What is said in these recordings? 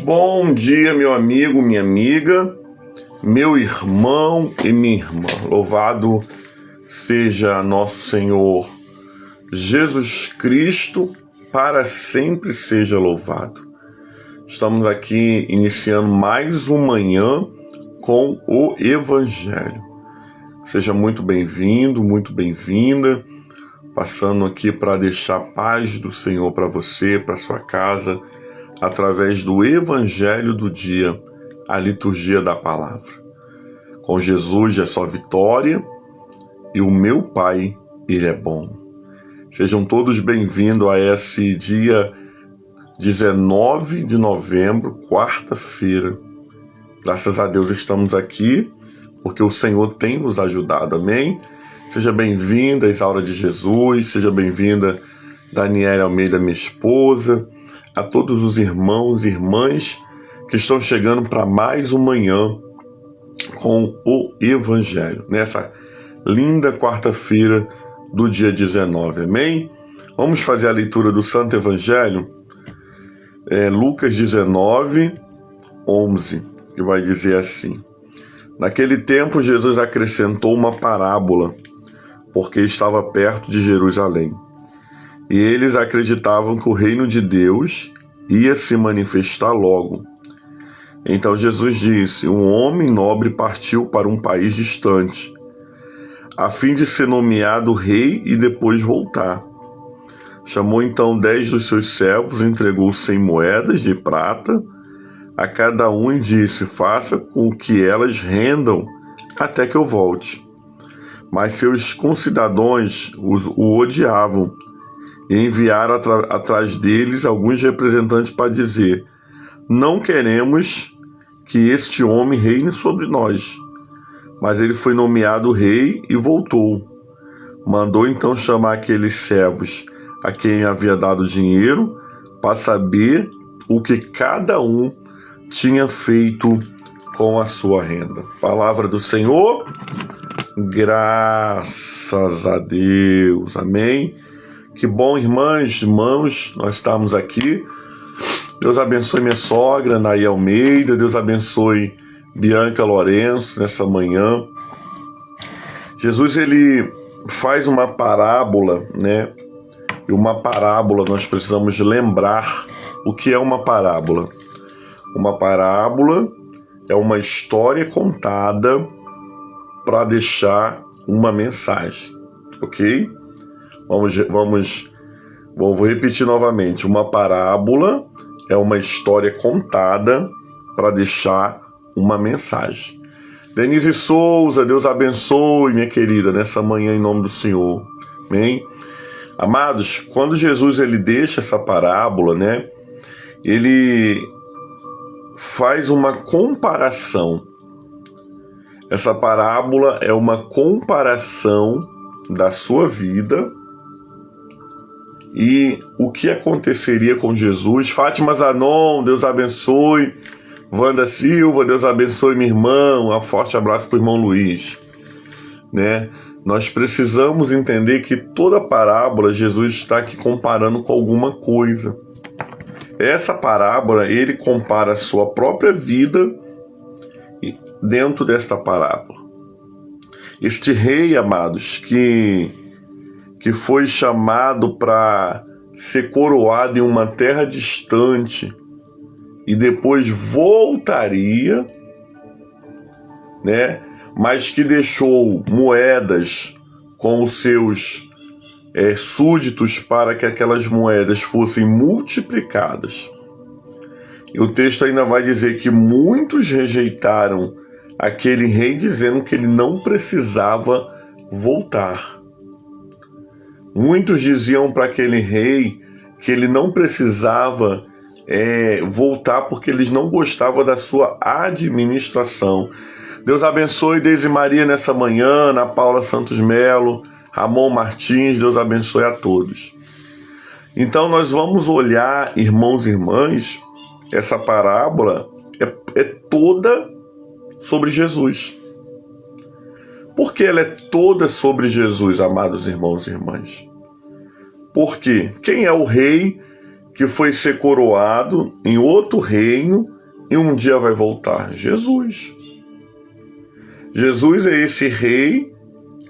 Bom dia, meu amigo, minha amiga, meu irmão e minha irmã. Louvado seja nosso Senhor Jesus Cristo, para sempre seja louvado. Estamos aqui iniciando mais uma manhã com o Evangelho. Seja muito bem-vindo, muito bem-vinda. Passando aqui para deixar a paz do Senhor para você, para sua casa, através do Evangelho do dia, a liturgia da palavra. Com Jesus é só vitória e o meu Pai, Ele é bom. Sejam todos bem-vindos a esse dia 19 de novembro, quarta-feira. Graças a Deus estamos aqui, porque o Senhor tem nos ajudado, amém? Seja bem-vinda, Isaura de Jesus, seja bem-vinda, Daniela Almeida, minha esposa, a todos os irmãos e irmãs que estão chegando para mais uma manhã com o Evangelho, nessa linda quarta-feira do dia 19, amém? Vamos fazer a leitura do Santo Evangelho, Lucas 19, 11, que vai dizer assim: Naquele tempo Jesus acrescentou uma parábola, porque estava perto de Jerusalém. E eles acreditavam que o reino de Deus ia se manifestar logo. Então Jesus disse: Um homem nobre partiu para um país distante, a fim de ser nomeado rei e depois voltar. Chamou então 10 dos seus servos, entregou 100 moedas de prata a cada um e disse: Faça com que elas rendam até que eu volte. Mas seus concidadãos o odiavam e enviaram atrás deles alguns representantes para dizer: Não queremos que este homem reine sobre nós. Mas ele foi nomeado rei e voltou. Mandou então chamar aqueles servos a quem havia dado dinheiro para saber o que cada um tinha feito com a sua renda. Palavra do Senhor, graças a Deus, amém? Que bom, irmãs, irmãos, nós estamos aqui. Deus abençoe minha sogra, Naí Almeida. Deus abençoe Bianca Lourenço nessa manhã. Jesus, ele faz uma parábola, né? E uma parábola, nós precisamos lembrar o que é uma parábola. Uma parábola é uma história contada para deixar uma mensagem, ok? Vou repetir novamente. Uma parábola é uma história contada para deixar uma mensagem. Denise Souza, Deus abençoe, minha querida, nessa manhã em nome do Senhor. Amém? Amados, quando Jesus ele deixa essa parábola, né? Ele faz uma comparação. Essa parábola é uma comparação da sua vida e o que aconteceria com Jesus. Fátima Zanon, Deus abençoe. Wanda Silva, Deus abençoe minha irmã. Um forte abraço para o irmão Luiz. Né? Nós precisamos entender que toda parábola Jesus está aqui comparando com alguma coisa. Essa parábola, ele compara a sua própria vida dentro desta parábola. Este rei, amados, que foi chamado para ser coroado em uma terra distante e depois voltaria, né? Mas que deixou moedas com os seus súditos para que aquelas moedas fossem multiplicadas. E o texto ainda vai dizer que muitos rejeitaram aquele rei, dizendo que ele não precisava voltar. Muitos diziam para aquele rei que ele não precisava voltar porque eles não gostavam da sua administração. Deus abençoe Deise Maria nessa manhã, Ana Paula Santos Melo, Ramon Martins, Deus abençoe a todos. Então nós vamos olhar, irmãos e irmãs, essa parábola é toda sobre Jesus. Por que ela é toda sobre Jesus, amados irmãos e irmãs? Porque quem é o rei que foi ser coroado em outro reino e um dia vai voltar? Jesus. Jesus é esse rei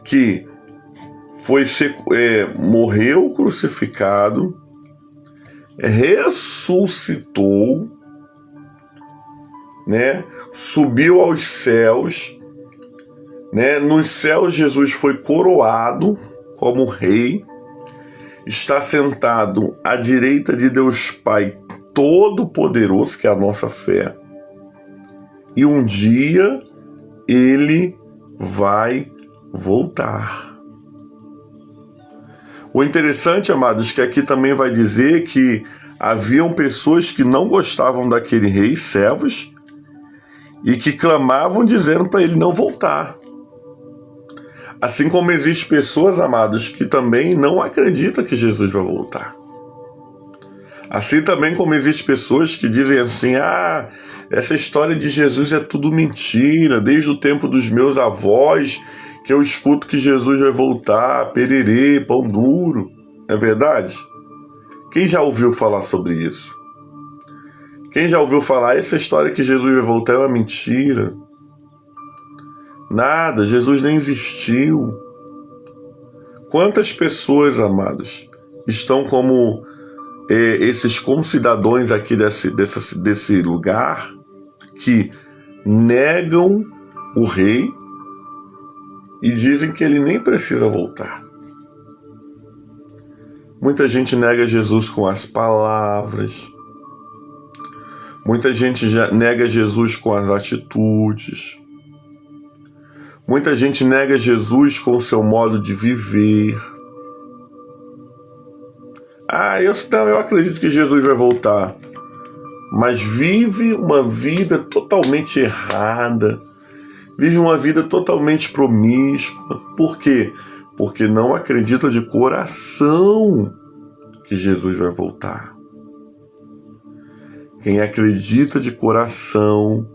que morreu crucificado, ressuscitou, né? Subiu aos céus, né? Nos céus Jesus foi coroado como rei, está sentado à direita de Deus Pai Todo-Poderoso, que é a nossa fé, e um dia ele vai voltar. O interessante, amados, que aqui também vai dizer que haviam pessoas que não gostavam daquele rei, servos, e que clamavam dizendo para ele não voltar. Assim como existem pessoas, amados, que também não acreditam que Jesus vai voltar. Assim também como existem pessoas que dizem assim, essa história de Jesus é tudo mentira, desde o tempo dos meus avós, que eu escuto que Jesus vai voltar, pererê, pão duro. É verdade? Quem já ouviu falar sobre isso? Quem já ouviu falar, essa história que Jesus vai voltar é uma mentira? Nada, Jesus nem existiu. Quantas pessoas, amados, estão como esses concidadãos aqui desse lugar que negam o rei e dizem que ele nem precisa voltar. Muita gente nega Jesus com as palavras. Muita gente nega Jesus com as atitudes. Muita gente nega Jesus com o seu modo de viver. Eu acredito que Jesus vai voltar. Mas vive uma vida totalmente errada. Vive uma vida totalmente promíscua. Por quê? Porque não acredita de coração que Jesus vai voltar. Quem acredita de coração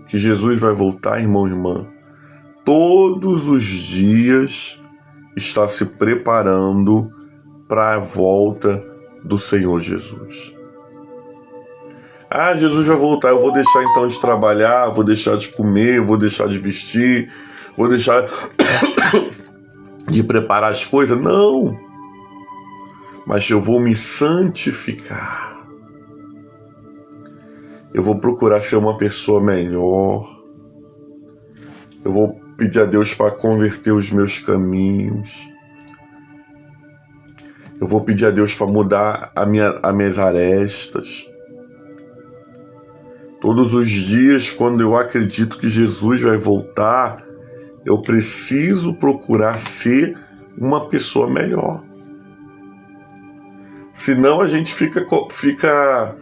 que Jesus vai voltar, irmão e irmã, todos os dias está se preparando para a volta do Senhor Jesus. Jesus vai voltar, eu vou deixar então de trabalhar, vou deixar de comer, vou deixar de vestir, vou deixar de preparar as coisas. Não! Mas eu vou me santificar. Eu vou procurar ser uma pessoa melhor. Eu vou pedir a Deus para converter os meus caminhos. Eu vou pedir a Deus para mudar as minhas arestas. Todos os dias, quando eu acredito que Jesus vai voltar, eu preciso procurar ser uma pessoa melhor. Senão a gente fica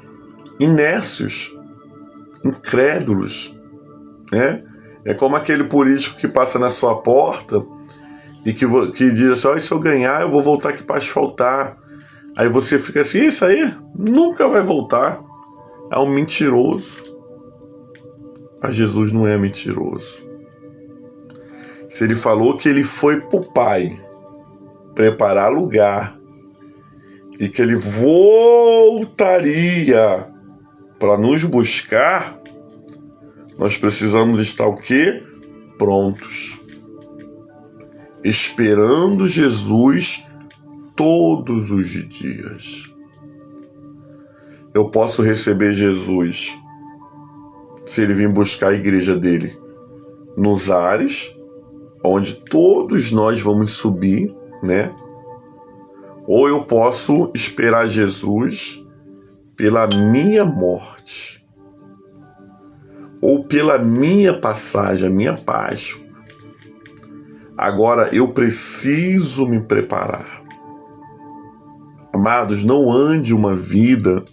inércios, incrédulos, né? É como aquele político que passa na sua porta e que diz assim, se eu ganhar eu vou voltar aqui para asfaltar. Aí você fica assim, isso aí nunca vai voltar. É um mentiroso. Mas Jesus não é mentiroso. Se ele falou que ele foi para o Pai preparar lugar e que ele voltaria para nos buscar, nós precisamos estar o quê? Prontos. Esperando Jesus todos os dias. Eu posso receber Jesus se ele vir buscar a igreja dele nos ares, onde todos nós vamos subir, né? Ou eu posso esperar Jesus pela minha morte, ou pela minha passagem, a minha Páscoa. Agora eu preciso me preparar. Amados, não ande uma vida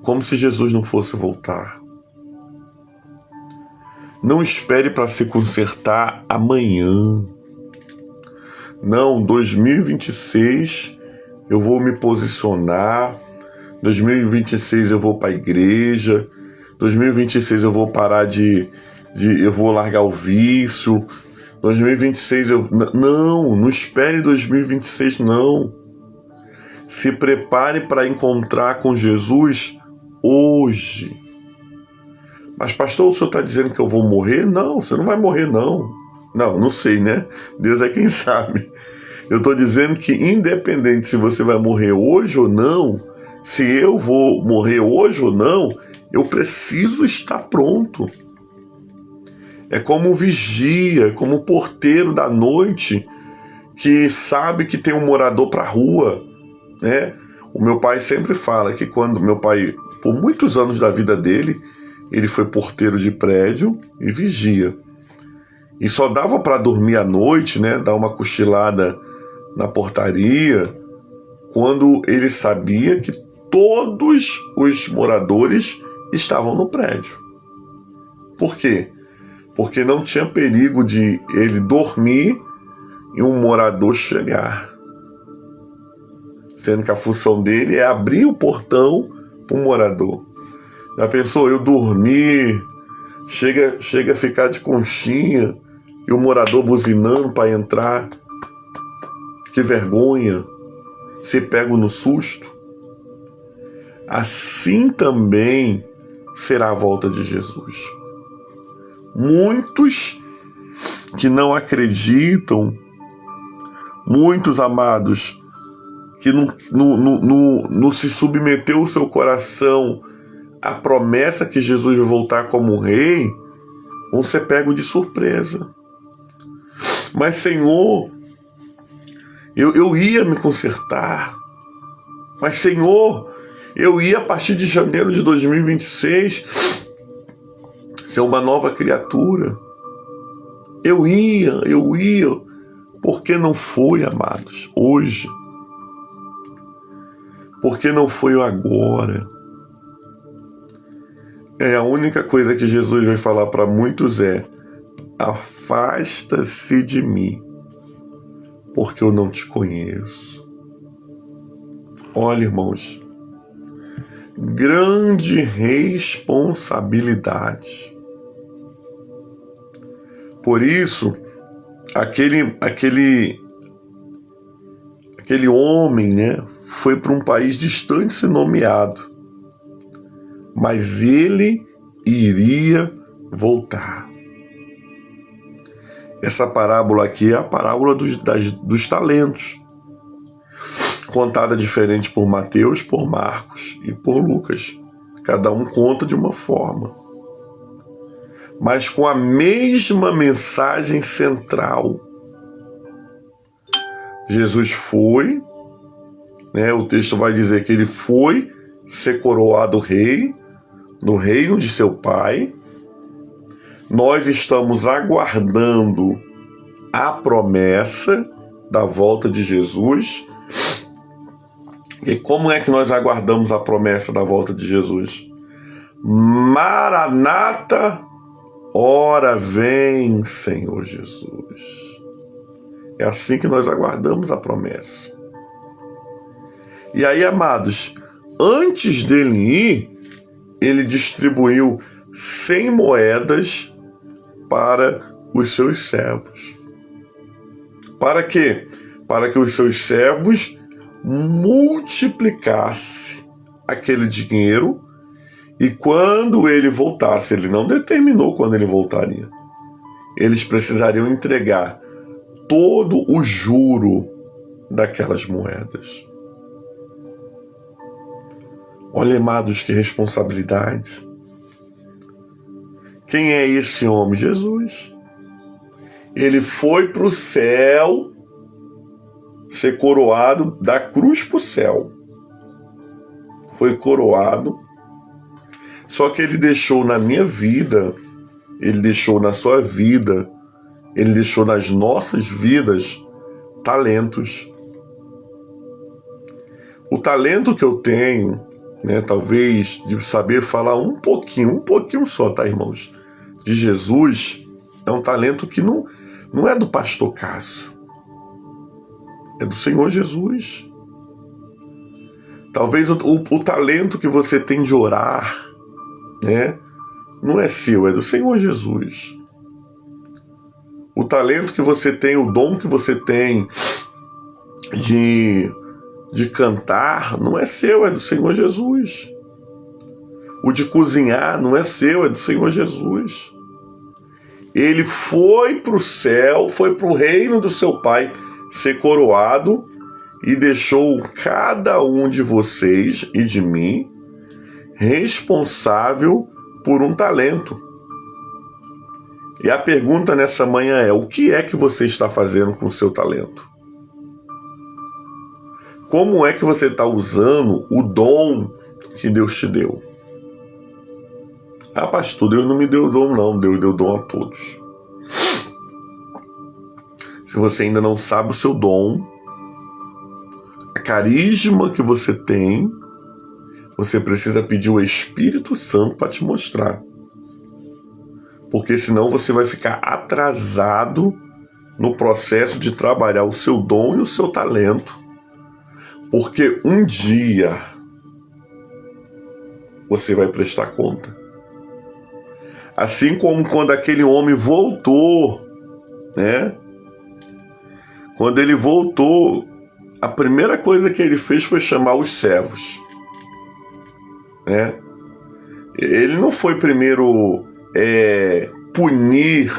como se Jesus não fosse voltar. Não espere para se consertar amanhã. Não, 2026 eu vou me posicionar. 2026 eu vou para a igreja. 2026 eu vou parar eu vou largar o vício. 2026 não espere 2026 não. se prepare para encontrar com Jesus hoje. Mas pastor, o senhor está dizendo que eu vou morrer? Não, você não vai morrer não. Não sei, né? Deus é quem sabe. Eu estou dizendo que independente se você vai morrer hoje ou não, se eu vou morrer hoje ou não, eu preciso estar pronto. É como vigia, como porteiro da noite que sabe que tem um morador para a rua, né? O meu pai sempre fala que quando meu pai, por muitos anos da vida dele, ele foi porteiro de prédio e vigia. E só dava para dormir à noite, né? Dar uma cochilada na portaria, quando ele sabia que todos os moradores estavam no prédio. Por quê? Porque não tinha perigo de ele dormir e um morador chegar. Sendo que a função dele é abrir o portão para o morador. Já pensou, eu dormir, chega a ficar de conchinha e o morador buzinando para entrar? Que vergonha, ser pego no susto. Assim também será a volta de Jesus. Muitos que não acreditam, muitos amados, que não se submeteu o seu coração à promessa que Jesus vai voltar como rei, vão ser pegos de surpresa. Mas Senhor, eu ia me consertar. Mas Senhor, eu ia a partir de janeiro de 2026 ser uma nova criatura. Eu ia. Por que não foi, amados, hoje? Por que não foi agora? A única coisa que Jesus vai falar para muitos é: afasta-se de mim, porque eu não te conheço. Olha, irmãos, grande responsabilidade. Por isso, aquele homem, né, foi para um país distante ser nomeado, mas ele iria voltar. Essa parábola aqui é a parábola dos talentos, contada diferente por Mateus, por Marcos e por Lucas. Cada um conta de uma forma, mas com a mesma mensagem central. Jesus foi, né, o texto vai dizer que ele foi ser coroado rei, no reino de seu Pai. Nós estamos aguardando a promessa da volta de Jesus. E como é que nós aguardamos a promessa da volta de Jesus? Maranata, ora vem, Senhor Jesus. É assim que nós aguardamos a promessa. E aí, amados, antes dele ir, ele distribuiu 100 moedas para os seus servos. Para quê? Para que os seus servos multiplicassem aquele dinheiro, e quando ele voltasse, ele não determinou quando ele voltaria, eles precisariam entregar todo o juro daquelas moedas. Olha, amados, que responsabilidade. Quem é esse homem? Jesus. Ele foi para o céu ser coroado, da cruz para o céu. Foi coroado. Só que ele deixou na minha vida, ele deixou na sua vida, ele deixou nas nossas vidas talentos. O talento que eu tenho, né, talvez de saber falar um pouquinho só, tá, irmãos, de Jesus, é um talento que não é do pastor Cássio, é do Senhor Jesus. Talvez o talento que você tem de orar, né, não é seu, é do Senhor Jesus. O talento que você tem, o dom que você tem de de cantar não é seu, é do Senhor Jesus. O de cozinhar não é seu, é do Senhor Jesus. Ele foi para o céu, foi para o reino do seu Pai ser coroado e deixou cada um de vocês e de mim responsável por um talento. E a pergunta nessa manhã é: o que é que você está fazendo com o seu talento? Como é que você está usando o dom que Deus te deu? Ah, pastor, Deus não me deu dom, não. Deus deu dom a todos. Se você ainda não sabe o seu dom, a carisma que você tem, você precisa pedir o Espírito Santo para te mostrar. Porque senão você vai ficar atrasado no processo de trabalhar o seu dom e o seu talento. Porque um dia você vai prestar conta. Assim como quando aquele homem voltou, né? Quando ele voltou, a primeira coisa que ele fez foi chamar os servos, né? Ele não foi primeiro punir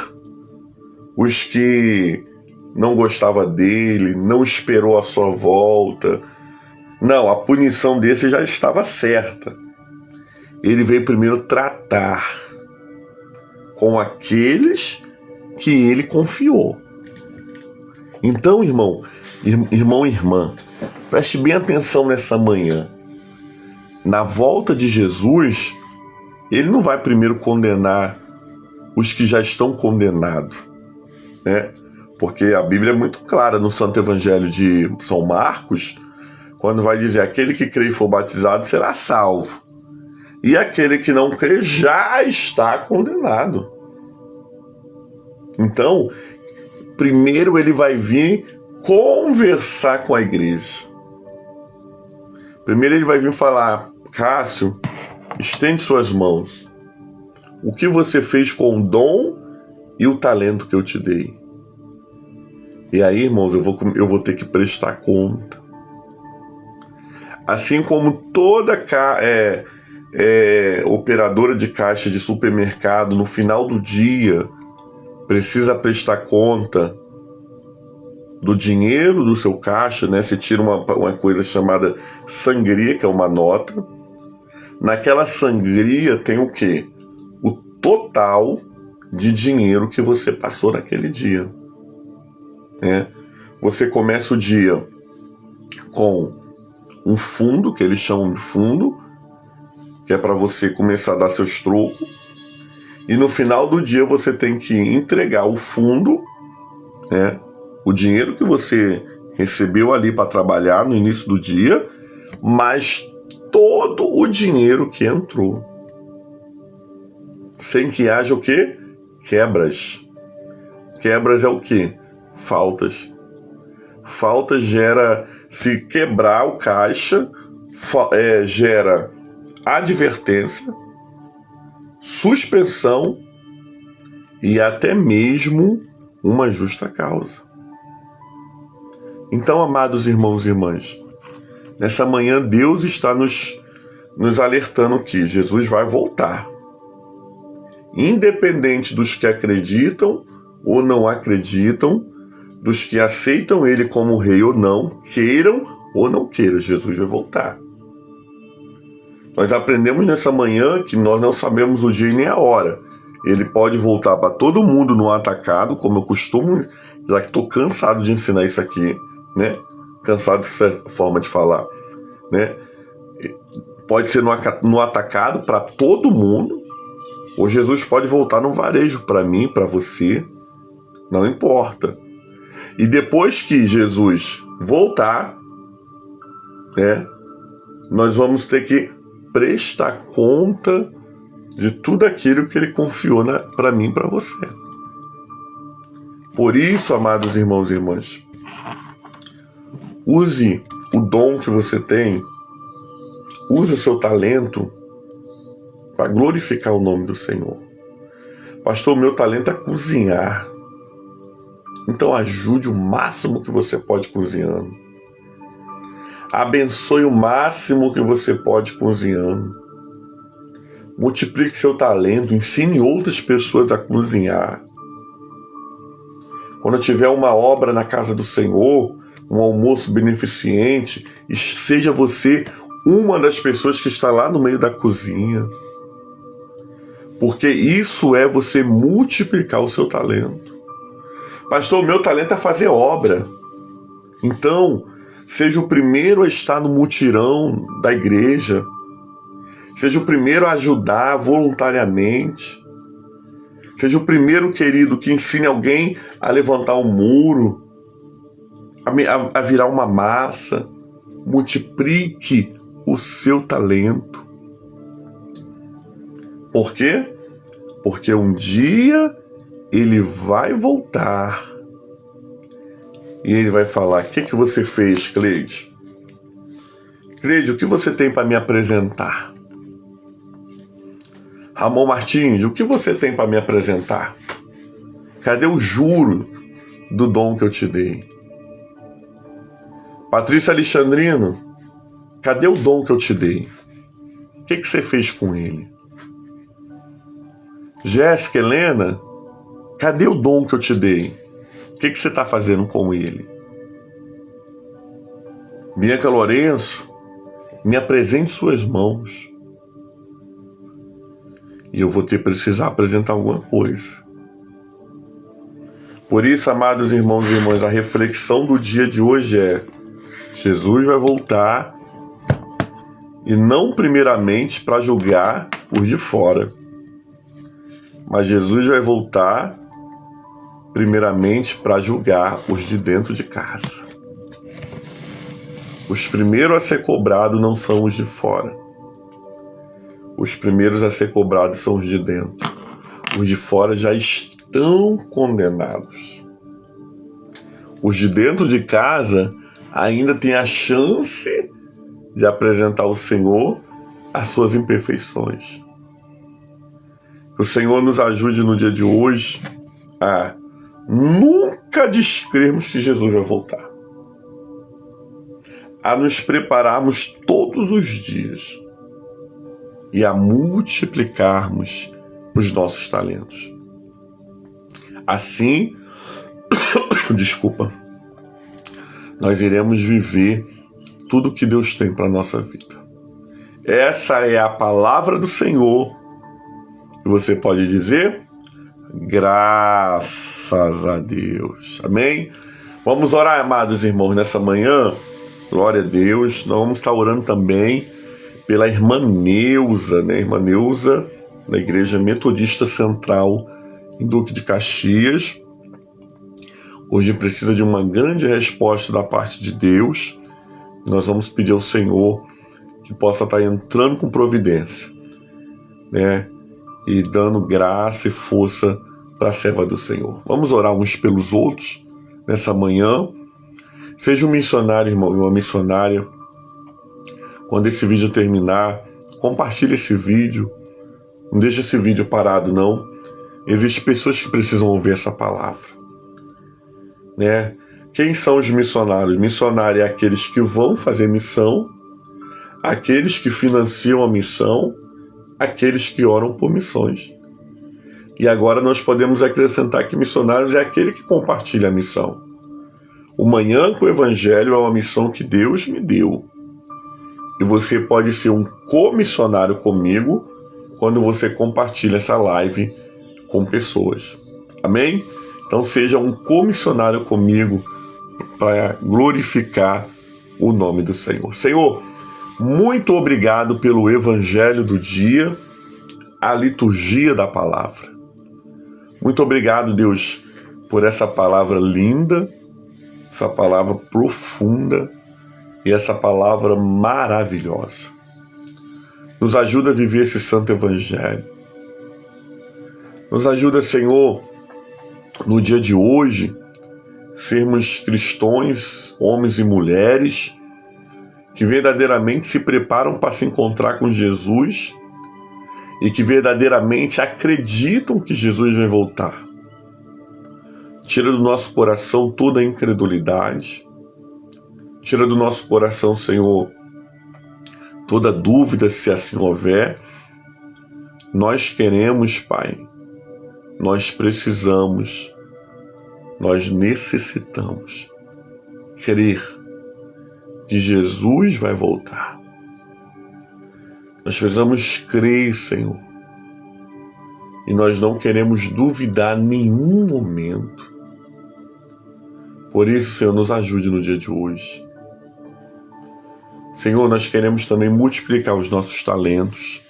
os que não gostavam dele, não esperou a sua volta. Não, a punição desse já estava certa. Ele veio primeiro tratar com aqueles que ele confiou. Então, irmão e irmã, preste bem atenção nessa manhã. Na volta de Jesus, ele não vai primeiro condenar os que já estão condenados, né? Porque a Bíblia é muito clara no Santo Evangelho de São Marcos, quando vai dizer: aquele que crê e for batizado será salvo, e aquele que não crê já está condenado. Então, primeiro ele vai vir conversar com a igreja. Primeiro ele vai vir falar: Cássio, estende suas mãos. O que você fez com o dom e o talento que eu te dei? E aí, irmãos, eu vou ter que prestar conta. Assim como toda operadora de caixa de supermercado, no final do dia, precisa prestar conta do dinheiro do seu caixa, né? Você tira uma coisa chamada sangria, que é uma nota. Naquela sangria tem o quê? O total de dinheiro que você passou naquele dia, né? Você começa o dia com um fundo, que eles chamam de fundo, que é para você começar a dar seus trocos. E no final do dia você tem que entregar o fundo, né? O dinheiro que você recebeu ali para trabalhar no início do dia, mas todo o dinheiro que entrou. Sem que haja o quê? Quebras. Quebras é o quê? Faltas. Faltas gera, se quebrar o caixa, gera advertência, suspensão e até mesmo uma justa causa. Então, amados irmãos e irmãs, nessa manhã Deus está nos alertando que Jesus vai voltar. Independente dos que acreditam ou não acreditam, dos que aceitam Ele como rei ou não, queiram ou não queiram, Jesus vai voltar. Nós aprendemos nessa manhã que nós não sabemos o dia e nem a hora. Ele pode voltar para todo mundo no atacado, como eu costumo, já que estou cansado de ensinar isso aqui, né? Cansado dessa forma de falar, né? Pode ser no atacado para todo mundo, ou Jesus pode voltar no varejo para mim, para você, não importa. E depois que Jesus voltar, né, nós vamos ter que prestar conta de tudo aquilo que Ele confiou para mim e para você. Por isso, amados irmãos e irmãs, use o dom que você tem, use o seu talento para glorificar o nome do Senhor. Pastor, meu talento é cozinhar. Então ajude o máximo que você pode cozinhando. Abençoe o máximo que você pode cozinhando. Multiplique seu talento, ensine outras pessoas a cozinhar. Quando tiver uma obra na casa do Senhor, um almoço beneficente, seja você uma das pessoas que está lá no meio da cozinha. Porque isso é você multiplicar o seu talento. Pastor, o meu talento é fazer obra. Então, seja o primeiro a estar no mutirão da igreja. Seja o primeiro a ajudar voluntariamente. Seja o primeiro, querido, que ensine alguém a levantar um muro, a virar uma massa. Multiplique o seu talento. Por quê? Porque um dia ele vai voltar e ele vai falar: o que você fez, Cleide? Cleide, o que você tem para me apresentar? Ramon Martins, o que você tem para me apresentar? Cadê o juro do dom que eu te dei? Patrícia Alexandrino, cadê o dom que eu te dei? O que você fez com ele? Jéssica, Helena, cadê o dom que eu te dei? O que você está fazendo com ele? Bianca Lourenço, me apresente suas mãos. E eu vou precisar apresentar alguma coisa. Por isso, amados irmãos e irmãs, a reflexão do dia de hoje é: Jesus vai voltar, e não primeiramente para julgar os de fora, mas Jesus vai voltar primeiramente para julgar os de dentro de casa. Os primeiros a ser cobrados não são os de fora. Os primeiros a ser cobrados são os de dentro. Os de fora já estão condenados. Os de dentro de casa ainda têm a chance de apresentar ao Senhor as suas imperfeições. Que o Senhor nos ajude no dia de hoje a nunca descrermos que Jesus vai voltar. A nos prepararmos todos os dias e a multiplicarmos os nossos talentos. Assim, nós iremos viver tudo que Deus tem para a nossa vida. Essa é a palavra do Senhor. E você pode dizer: graças a Deus. Amém? Vamos orar, amados irmãos, nessa manhã. Glória a Deus. Nós vamos estar orando também pela irmã Neuza, né? Irmã Neuza, da Igreja Metodista Central em Duque de Caxias. Hoje precisa de uma grande resposta da parte de Deus. Nós vamos pedir ao Senhor que possa estar entrando com providência, né? E dando graça e força para a serva do Senhor. Vamos orar uns pelos outros nessa manhã. Seja um missionário, irmão, e uma missionária. Quando esse vídeo terminar, compartilhe esse vídeo. Não deixe esse vídeo parado, não. Existem pessoas que precisam ouvir essa palavra, né? Quem são os missionários? Missionário é aqueles que vão fazer missão, aqueles que financiam a missão, aqueles que oram por missões. E agora nós podemos acrescentar que missionários é aquele que compartilha a missão. O Manhã com o Evangelho é uma missão que Deus me deu. E você pode ser um comissionário comigo quando você compartilha essa live com pessoas. Amém? Então seja um comissionário comigo para glorificar o nome do Senhor. Senhor, muito obrigado pelo Evangelho do dia, a liturgia da palavra. Muito obrigado, Deus, por essa palavra linda, essa palavra profunda e essa palavra maravilhosa. Nos ajuda a viver esse santo Evangelho. Nos ajuda, Senhor, no dia de hoje, sermos cristãos, homens e mulheres, que verdadeiramente se preparam para se encontrar com Jesus e que verdadeiramente acreditam que Jesus vai voltar. Tira do nosso coração toda a incredulidade, Tira do nosso coração, Senhor, toda dúvida, se assim houver. Nós queremos, Pai, nós precisamos, nós necessitamos crer que Jesus vai voltar. Nós precisamos crer, Senhor, e nós não queremos duvidar em nenhum momento. Por isso, Senhor, nos ajude no dia de hoje. Senhor, nós queremos também multiplicar os nossos talentos.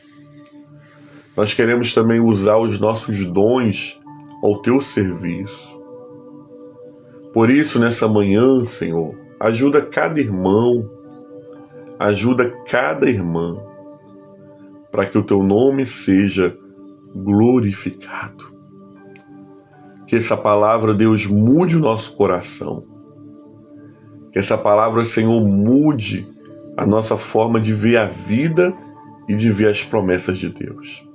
Nós queremos também usar os nossos dons ao Teu serviço. Por isso, nessa manhã, Senhor, ajuda cada irmão, ajuda cada irmã, para que o Teu nome seja glorificado. Que essa palavra, Deus, mude o nosso coração. Que essa palavra, Senhor, mude a nossa forma de ver a vida e de ver as promessas de Deus.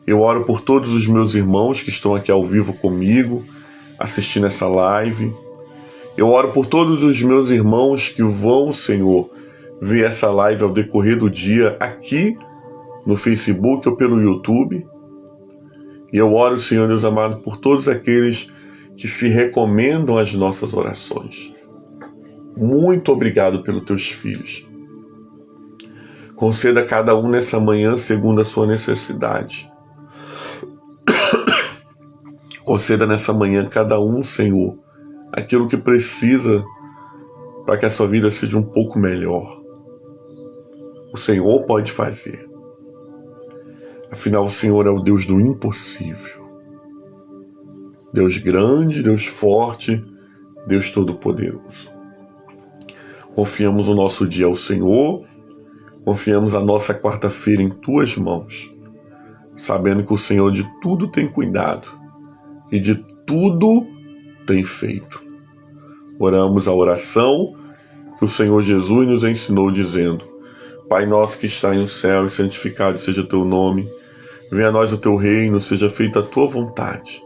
Eu oro por todos os meus irmãos que estão aqui ao vivo comigo, assistindo essa live. Eu oro por todos os meus irmãos que vão, Senhor, ver essa live ao decorrer do dia aqui no Facebook ou pelo YouTube. E eu oro, Senhor, Deus amado, por todos aqueles que se recomendam às nossas orações. Muito obrigado pelos Teus filhos. Conceda a cada um nessa manhã segundo a sua necessidade. Conceda nessa manhã a cada um, Senhor, aquilo que precisa para que a sua vida seja um pouco melhor. O Senhor pode fazer. Afinal, o Senhor é o Deus do impossível. Deus grande, Deus forte, Deus todo-poderoso. Confiamos o nosso dia ao Senhor, confiamos a nossa quarta-feira em Tuas mãos, sabendo que o Senhor de tudo tem cuidado e de tudo tem feito. Oramos a oração que o Senhor Jesus nos ensinou dizendo: Pai nosso que está no céu, santificado seja o Teu nome. Venha a nós o Teu reino, seja feita a Tua vontade,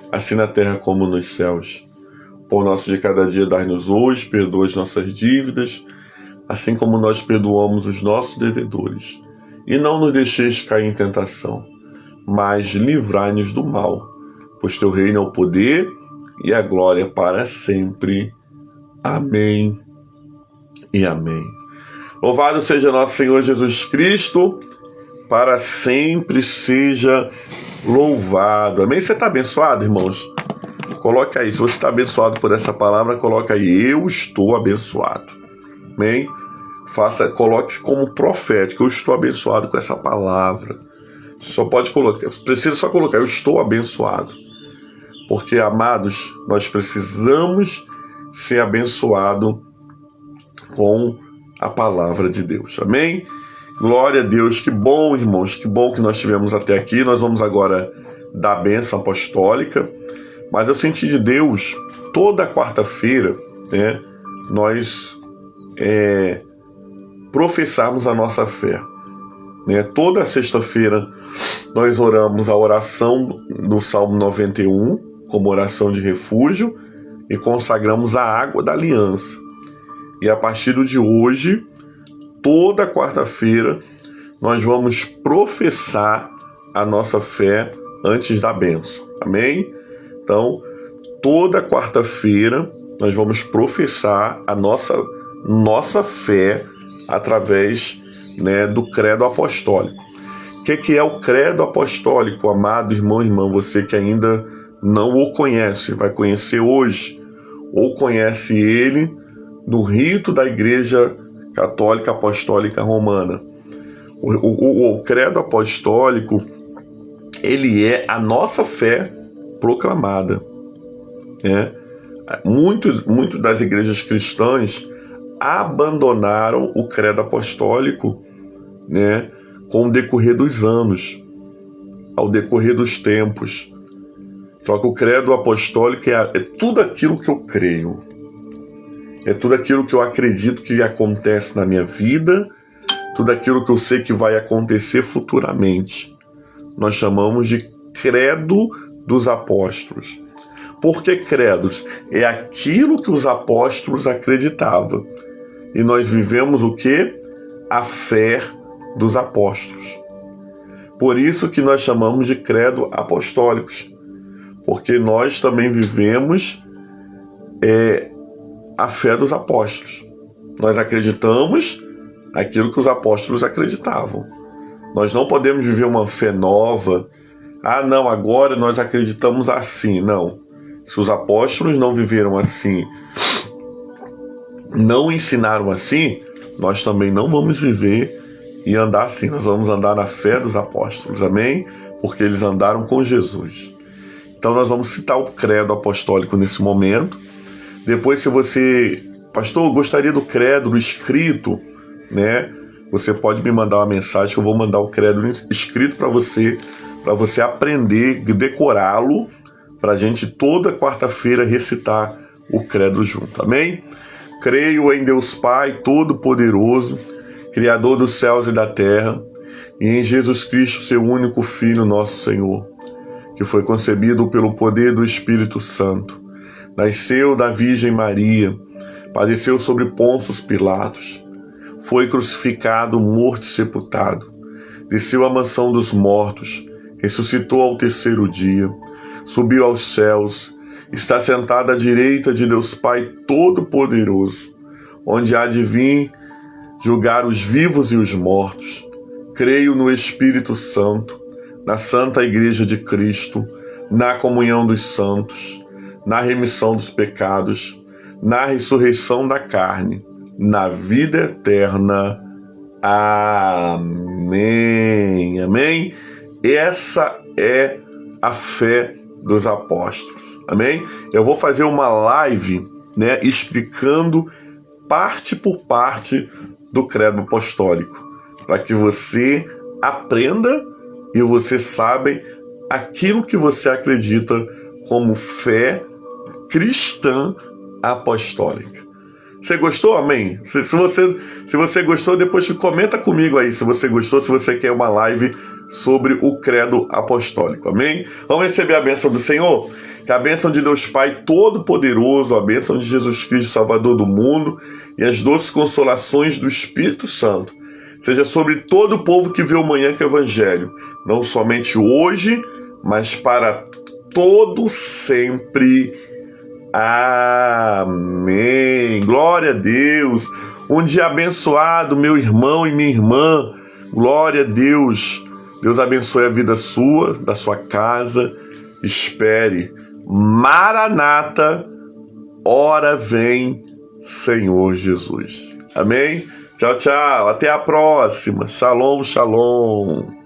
assim na terra como nos céus. O pão nosso de cada dia dai-nos hoje, perdoa as nossas dívidas, assim como nós perdoamos os nossos devedores. E não nos deixeis cair em tentação, mas livrai-nos do mal, pois Teu reino é o poder e a glória para sempre. Amém e amém. Louvado seja nosso Senhor Jesus Cristo, para sempre seja louvado. Amém? Você está abençoado, irmãos? Coloca aí, se você está abençoado por essa palavra, coloca aí: eu estou abençoado. Amém? Coloque como profético: eu estou abençoado com essa palavra. Você só pode colocar, precisa só colocar: eu estou abençoado. Porque, amados, nós precisamos ser abençoados com a palavra de Deus. Amém? Glória a Deus. Que bom, irmãos, que bom que nós tivemos até aqui. Nós vamos agora dar a bênção apostólica. Mas eu senti de Deus, toda quarta-feira, né, nós professarmos a nossa fé. Né? Toda sexta-feira nós oramos a oração do Salmo 91, como oração de refúgio, e consagramos a água da aliança. E a partir de hoje, toda quarta-feira, nós vamos professar a nossa fé antes da bênção. Amém? Então, toda quarta-feira, nós vamos professar a nossa fé através, né, do credo apostólico. O que é o credo apostólico, amado irmão e irmã? Você que ainda não o conhece, vai conhecer hoje, ou conhece ele no rito da Igreja Católica Apostólica Romana. O credo apostólico, ele é a nossa fé proclamada. Né? Muitas das igrejas cristãs abandonaram o credo apostólico, né, com o decorrer dos anos, ao decorrer dos tempos. Só que o credo apostólico é tudo aquilo que eu creio. É tudo aquilo que eu acredito que acontece na minha vida, tudo aquilo que eu sei que vai acontecer futuramente. Nós chamamos de credo dos apóstolos. Por que credos? É aquilo que os apóstolos acreditavam. e nós vivemos o quê? A fé dos apóstolos. Por isso que nós chamamos de credo apostólicos, porque nós também vivemos a fé dos apóstolos. Nós acreditamos aquilo que os apóstolos acreditavam. Nós não podemos viver uma fé nova. Ah, não, agora nós acreditamos assim. Não. Se os apóstolos não viveram assim, não ensinaram assim, nós também não vamos viver e andar assim. Nós vamos andar na fé dos apóstolos, amém? Porque eles andaram com Jesus. Então nós vamos citar o credo apostólico nesse momento. Depois, se você, pastor, gostaria do credo escrito, né? Você pode me mandar uma mensagem que eu vou mandar o credo escrito para você aprender, decorá-lo, para a gente toda quarta-feira recitar o credo junto, amém? Creio em Deus Pai Todo-Poderoso, Criador dos céus e da terra, e em Jesus Cristo, seu único Filho, nosso Senhor, que foi concebido pelo poder do Espírito Santo, nasceu da Virgem Maria, padeceu sobre Pôncio Pilatos, foi crucificado, morto e sepultado, desceu à mansão dos mortos, ressuscitou ao terceiro dia, subiu aos céus, está sentado à direita de Deus Pai Todo-Poderoso, onde há de vir julgar os vivos e os mortos. Creio no Espírito Santo, na Santa Igreja de Cristo, na comunhão dos santos, na remissão dos pecados, na ressurreição da carne, na vida eterna. Amém. Amém? Essa é a fé dos apóstolos. Amém? Eu vou fazer uma live, né, explicando parte por parte do credo apostólico, para que você aprenda e você saiba aquilo que você acredita como fé cristã apostólica. Você gostou? Amém? Se você gostou, depois comenta comigo aí se você gostou, se você quer uma live sobre o credo apostólico. Amém? Vamos receber a bênção do Senhor? Que a bênção de Deus Pai Todo-Poderoso, a bênção de Jesus Cristo, Salvador do mundo, e as doces consolações do Espírito Santo seja sobre todo o povo que vê o Manhã com o Evangelho, não somente hoje, mas para todo sempre. Amém. Glória a Deus. Um dia abençoado, meu irmão e minha irmã. Glória a Deus. Deus abençoe a vida sua, da sua casa. Espere. Maranata, ora vem, Senhor Jesus. Amém? Tchau, tchau. Até a próxima. Shalom, shalom.